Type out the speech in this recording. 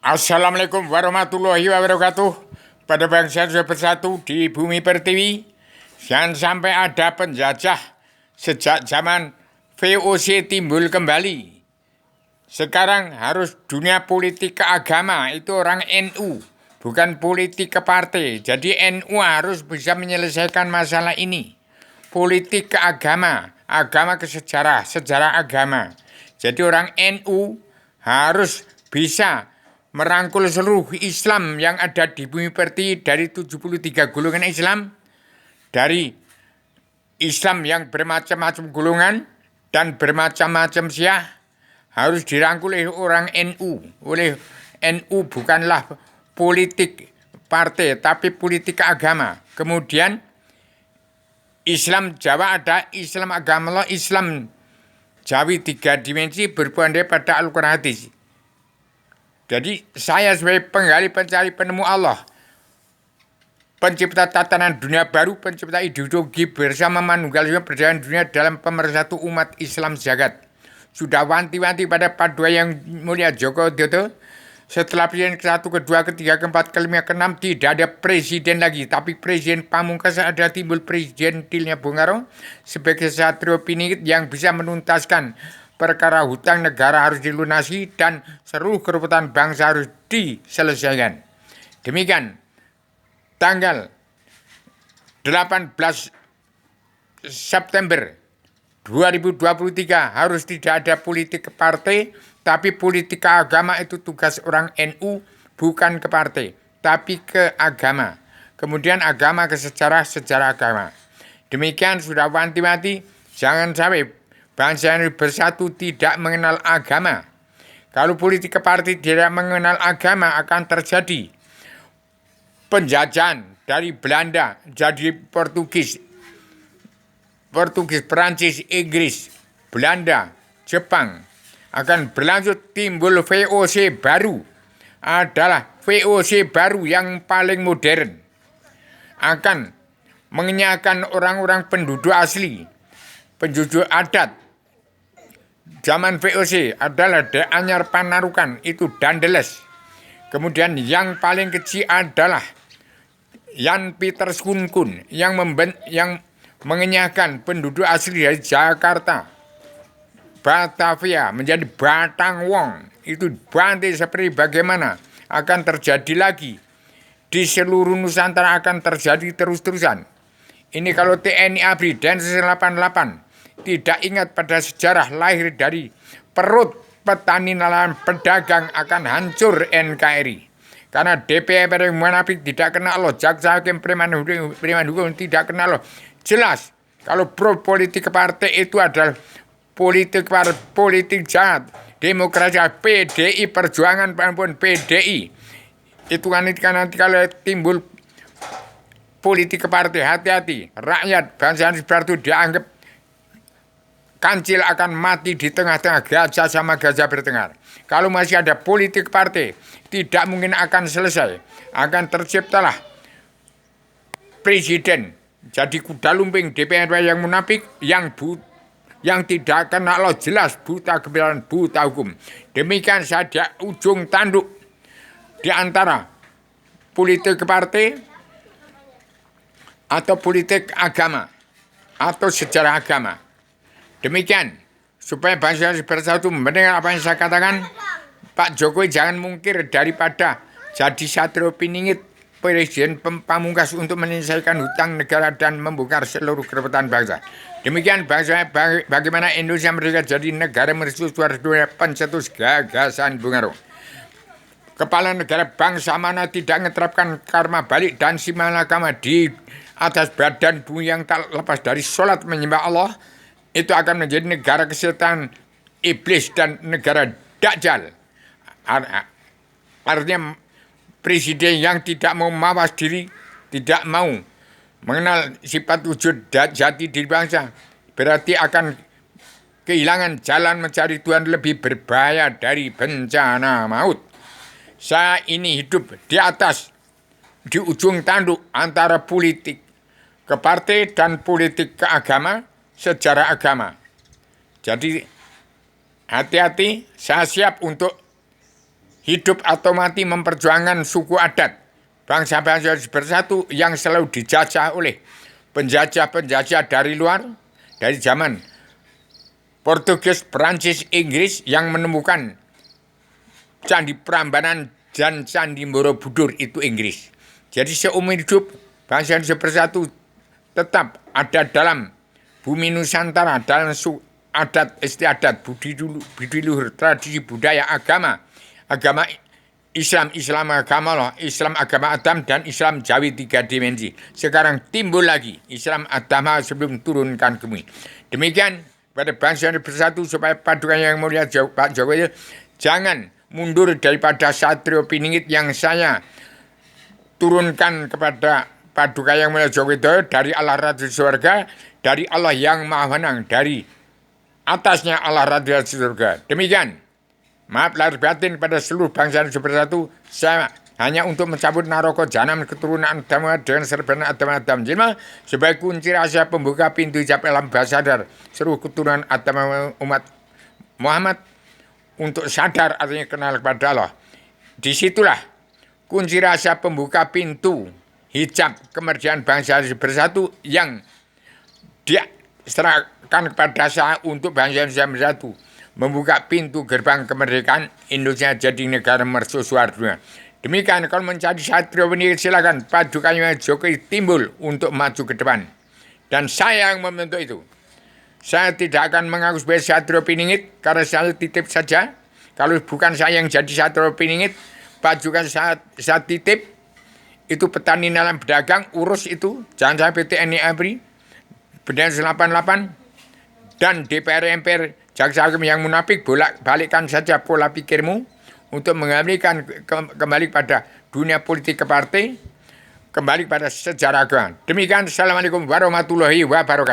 Assalamualaikum warahmatullahi wabarakatuh. Pada bangsa Indonesia bersatu di bumi pertiwi, jangan sampai ada penjajah. Sejak zaman VOC timbul kembali. Sekarang harus dunia politik ke agama, itu orang NU, bukan politik ke partai. Jadi NU harus bisa menyelesaikan masalah ini. Politik ke agama, agama ke sejarah, sejarah agama. Jadi orang NU harus bisa merangkul seluruh Islam yang ada di bumi pertiwi dari 73 golongan Islam, dari Islam yang bermacam-macam golongan dan bermacam-macam syiah, harus dirangkul oleh orang NU. Oleh NU bukanlah politik partai, tapi politik agama. Kemudian Islam Jawa ada Islam agama Allah, Islam Jawi 3 dimensi berpondok pada Al-Quran hadis. Jadi saya sebagai penggali pencari penemu Allah, pencipta tatanan dunia baru, pencipta ideologi bersama Manunggal berjalan dunia dalam pemersatu umat Islam jagat. Sudah wanti-wanti pada Padua yang mulia Joko Widodo, setelah presiden ke-1, ke-2, ke-3, ke-4, ke-5, ke-6 tidak ada presiden lagi. Tapi presiden pamungkas ada timbul presiden Tilnya Bung Karno sebagai satrio piningit yang bisa menuntaskan perkara hutang negara harus dilunasi dan seluruh keruputan bangsa harus diselesaikan. Demikian tanggal 18 September 2023 harus tidak ada politik ke partai, tapi politik ke agama itu tugas orang NU, bukan ke partai, tapi ke agama. Kemudian agama ke sejarah, sejarah agama. Demikian sudah wanti-wanti, jangan sampai bangsa ini bersatu tidak mengenal agama. Kalau politik ke partai tidak mengenal agama akan terjadi penjajahan dari Belanda jadi Portugis, Perancis, Inggris, Belanda, Jepang, akan berlanjut timbul VOC baru, adalah VOC baru yang paling modern, akan mengenyahkan orang-orang penduduk asli, penduduk adat. Zaman VOC adalah De Anyar Panarukan, itu Dandeles. Kemudian yang paling kecil adalah Jan Pieters Kunkun yang mengenyahkan penduduk asli dari Jakarta, Batavia menjadi Batang Wong. Itu Bante seperti bagaimana akan terjadi lagi di seluruh Nusantara, akan terjadi terus-terusan. Ini kalau TNI ABRI Densus 88 tidak ingat pada sejarah lahir dari perut petani nelayan pedagang akan hancur NKRI. Karena DPR yang munafik tidak kenal Allah, jaksa hakim preman hukum tidak kenal Allah. Jelas kalau pro politik partai itu adalah politik jahat. Demokrasi PDI Perjuangan pun PDI. Itu kan nanti kalau timbul politik partai, hati-hati. Rakyat bangsa itu dianggap kancil akan mati di tengah-tengah gajah sama gajah bertengkar. Kalau masih ada politik partai, tidak mungkin akan selesai. Akan terciptalah presiden jadi kuda lumping DPR yang munafik, yang tidak kenal Allah, jelas buta kebenaran, buta hukum. Demikian saja ujung tanduk di antara politik partai atau politik agama atau sejarah agama. Demikian, supaya bangsa bersatu mendengar apa yang saya katakan, Pak Jokowi jangan mungkir daripada jadi satrio piningit presiden pamungkas untuk menyelesaikan hutang negara dan membongkar seluruh kerebutan bangsa. Demikian bagaimana Indonesia merdeka jadi negara mercusuar dunia pencetus gagasan Bung Karno. Kepala negara bangsa mana tidak menerapkan karma balik dan simalakama di atas badan bumi yang tak lepas dari sholat menyembah Allah, itu akan menjadi negara kesetan iblis dan negara dajjal. Artinya presiden yang tidak mau mawas diri, tidak mau mengenal sifat wujud jati diri bangsa, berarti akan kehilangan jalan mencari Tuhan lebih berbahaya dari bencana maut. Saya ini hidup di atas, di ujung tanduk antara politik ke partai dan politik ke agama, sejarah agama. Jadi hati-hati, saya siap untuk hidup atau mati memperjuangkan suku adat, bangsa-bangsa bersatu yang selalu dijajah oleh penjajah-penjajah dari luar, dari zaman Portugis, Perancis, Inggris yang menemukan Candi Prambanan dan Candi Borobudur itu Inggris. Jadi seumur hidup bangsa Indonesia bersatu tetap ada dalam bumi Nusantara, dalam adat istiadat, budi luhur, tradisi budaya, agama Islam agama Allah, Islam agama Adam, dan Islam Jawi 3 dimensi. Sekarang timbul lagi Islam Agama sebelum turunkan ke bumi. Demikian pada bangsa Indonesia bersatu supaya paduka yang mulia Pak Jokowi jangan mundur daripada Satrio Piningit yang saya turunkan kepada paduka yang mulia Joko Widodo dari Allah Ratu Surga, dari Allah yang Maha Menang, dari atasnya Allah Ratu Surga. Demikian. Maaf lahir batin pada seluruh bangsa Indonesia bersatu. Saya hanya untuk mencabut naroko janam keturunan Adam dengan serbanan Adam Jilma sebagai kunci rahasia pembuka pintu hijab alam bawah sadar seluruh keturunan Adam umat Muhammad untuk sadar artinya kenal kepada Allah. Disitulah kunci rahasia pembuka pintu hijab kemerdekaan bangsa Indonesia bersatu yang diserahkan kepada saya untuk bangsa Indonesia bersatu, membuka pintu gerbang kemerdekaan Indonesia jadi negara mercusuar dunia. Demikian kalau mencari Satrio Piningit silakan padukanya Jokowi timbul untuk maju ke depan. Dan saya yang membentuk itu. Saya tidak akan mengaku sebagai Satrio Piningit karena saya titip saja. Kalau bukan saya yang jadi Satrio Piningit, padukan saya titip. Itu petani dalam pedagang, urus itu. Jangan sampai TNI ABRI, Bendera 88, dan DPR MPR, jaksa hakim yang munafik, balikkan saja pola pikirmu untuk mengembalikan kembali pada dunia politik ke partai, kembali pada sejarah agama. Demikian, Assalamualaikum warahmatullahi wabarakatuh.